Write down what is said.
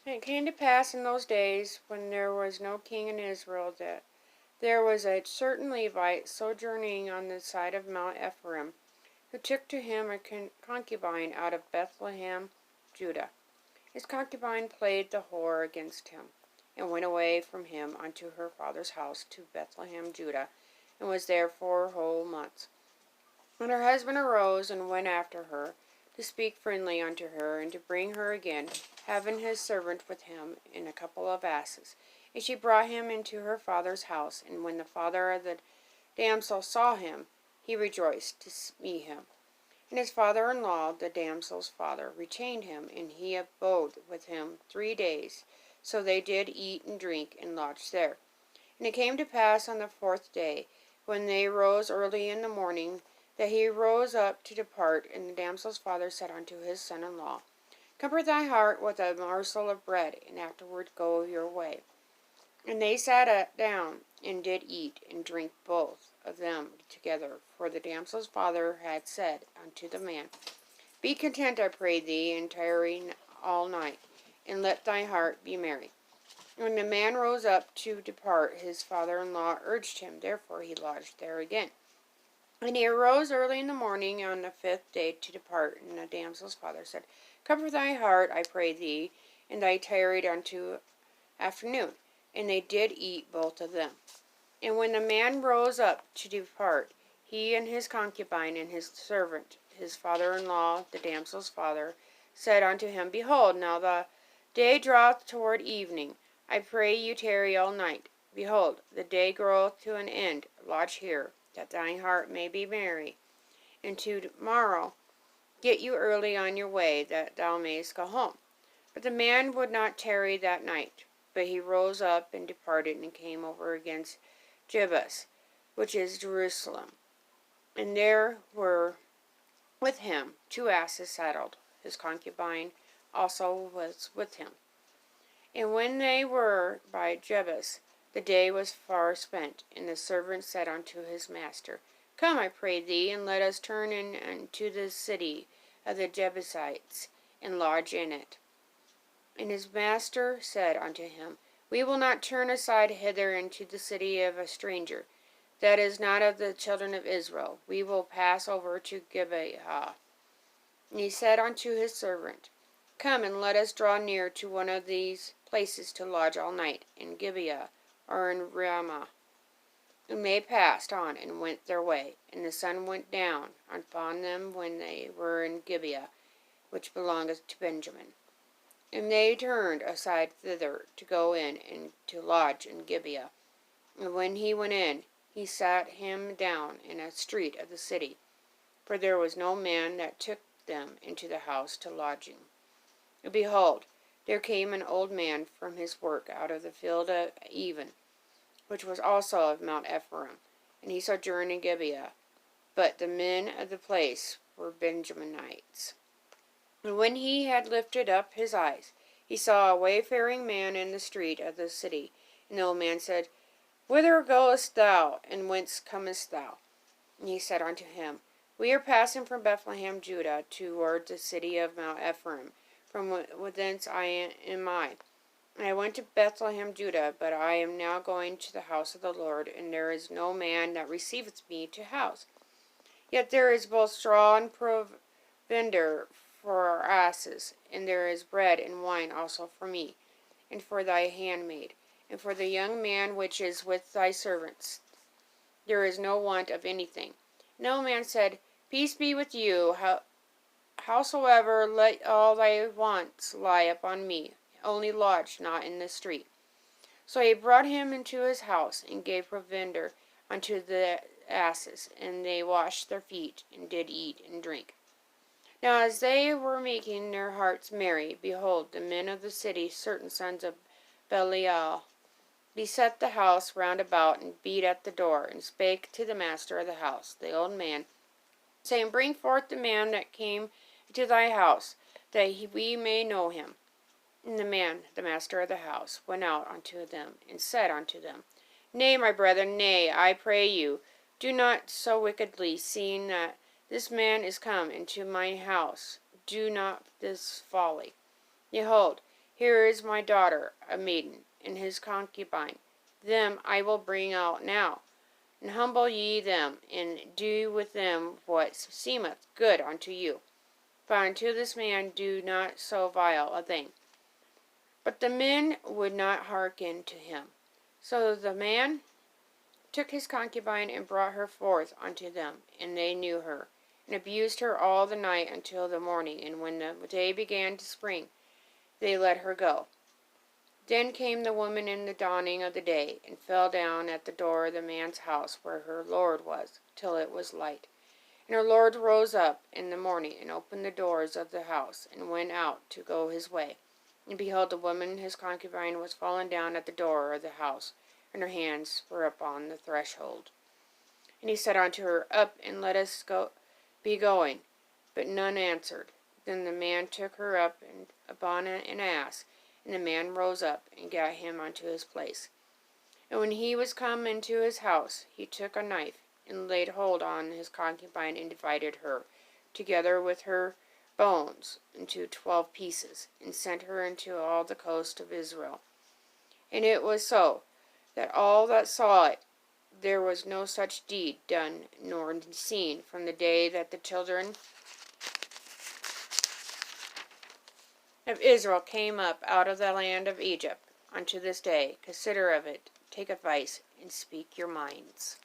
And it came to pass in those days, when there was no king in Israel, that there was a certain Levite sojourning on the side of Mount Ephraim, who took to him a concubine out of Bethlehem, Judah. His concubine played the whore against him, and went away from him unto her father's house to Bethlehem, Judah, and was there 4 whole months. And her husband arose and went after her, to speak friendly unto her, and to bring her again, having his servant with him in a couple of asses. And she brought him into her father's house, and when the father of the damsel saw him, he rejoiced to see him. And his father-in-law, the damsel's father, retained him, and he abode with him 3 days. So they did eat and drink, and lodged there. And it came to pass on the 4th day, when they rose early in the morning, that he rose up to depart, and the damsel's father said unto his son-in-law, Comfort thy heart with a morsel of bread, and afterward go your way. And they sat down, and did eat and drink both of them together. For the damsel's father had said unto the man, Be content, I pray thee, and tarry all night, and let thy heart be merry. When the man rose up to depart, his father-in-law urged him, therefore he lodged there again. And he arose early in the morning on the 5th day to depart, and the damsel's father said, Comfort thy heart, I pray thee, and they tarried unto afternoon. And they did eat both of them. And when the man rose up to depart, he and his concubine and his servant, his father-in-law, the damsel's father, said unto him, Behold, now the day draweth toward evening. I pray you tarry all night. Behold, the day groweth to an end. Lodge here, that thine heart may be merry. And tomorrow get you early on your way, that thou mayest go home. But the man would not tarry that night. But he rose up and departed, and came over against Jebus, which is Jerusalem. And there were with him 2 asses saddled. His concubine also was with him. And when they were by Jebus, the day was far spent, and the servant said unto his master, Come, I pray thee, and let us turn in unto the city of the Jebusites, and lodge in it. And his master said unto him, We will not turn aside hither into the city of a stranger, that is not of the children of Israel. We will pass over to Gibeah. And he said unto his servant, Come, and let us draw near to one of these places to lodge all night, in Gibeah, or in Ramah. And they passed on, and went their way. And the sun went down upon them when they were in Gibeah, which belongeth to Benjamin. And they turned aside thither to go in, and to lodge in Gibeah. And when he went in, he sat him down in a street of the city, for there was no man that took them into the house to lodging. And behold, there came an old man from his work out of the field of Even, which was also of Mount Ephraim, and he sojourned in Gibeah. But the men of the place were Benjaminites. And when he had lifted up his eyes, he saw a wayfaring man in the street of the city. And the old man said, Whither goest thou, and whence comest thou? And he said unto him, We are passing from Bethlehem, Judah, toward the city of Mount Ephraim, from whence am I. And I went to Bethlehem, Judah, but I am now going to the house of the Lord, and there is no man that receiveth me to house. Yet there is both straw and provender for our asses, and there is bread and wine also for me, and for thy handmaid, and for the young man which is with thy servants. There is no want of anything. And the old man said, Peace be with you. Howsoever, let all thy wants lie upon me. Only lodge not in the street. So he brought him into his house, and gave provender unto the asses, and they washed their feet, and did eat and drink. Now as they were making their hearts merry, behold, the men of the city, certain sons of Belial, beset the house round about, and beat at the door, and spake to the master of the house, the old man, saying, Bring forth the man that came into thy house, that we may know him. And the man, the master of the house, went out unto them, and said unto them, Nay, my brethren, nay, I pray you, do not so wickedly, seeing that this man is come into my house. Do not this folly. Behold, Here is my daughter, a maiden, and his concubine. Them I will bring out now, and humble ye them, and do with them what seemeth good unto you. But unto this man do not so vile a thing. But the men would not hearken to him. So the man took his concubine and brought her forth unto them, and they knew her, and abused her all the night until the morning. And when the day began to spring, they let her go. Then came the woman in the dawning of the day, and fell down at the door of the man's house where her lord was, till it was light. And her lord rose up in the morning, and opened the doors of the house, and went out to go his way. And behold, the woman his concubine was fallen down at the door of the house, and her hands were upon the threshold. And he said unto her, Up, and let us be going. But none answered. Then the man took her up and upon an ass, and the man rose up, and gat him unto his place. And when he was come into his house, he took a knife, and laid hold on his concubine, and divided her, together with her bones, into 12 pieces, and sent her into all the coast of Israel. And it was so, that all that saw it, there was no such deed done nor seen from the day that the children of Israel came up out of the land of Egypt unto this day. Consider of it, take advice, and speak your minds.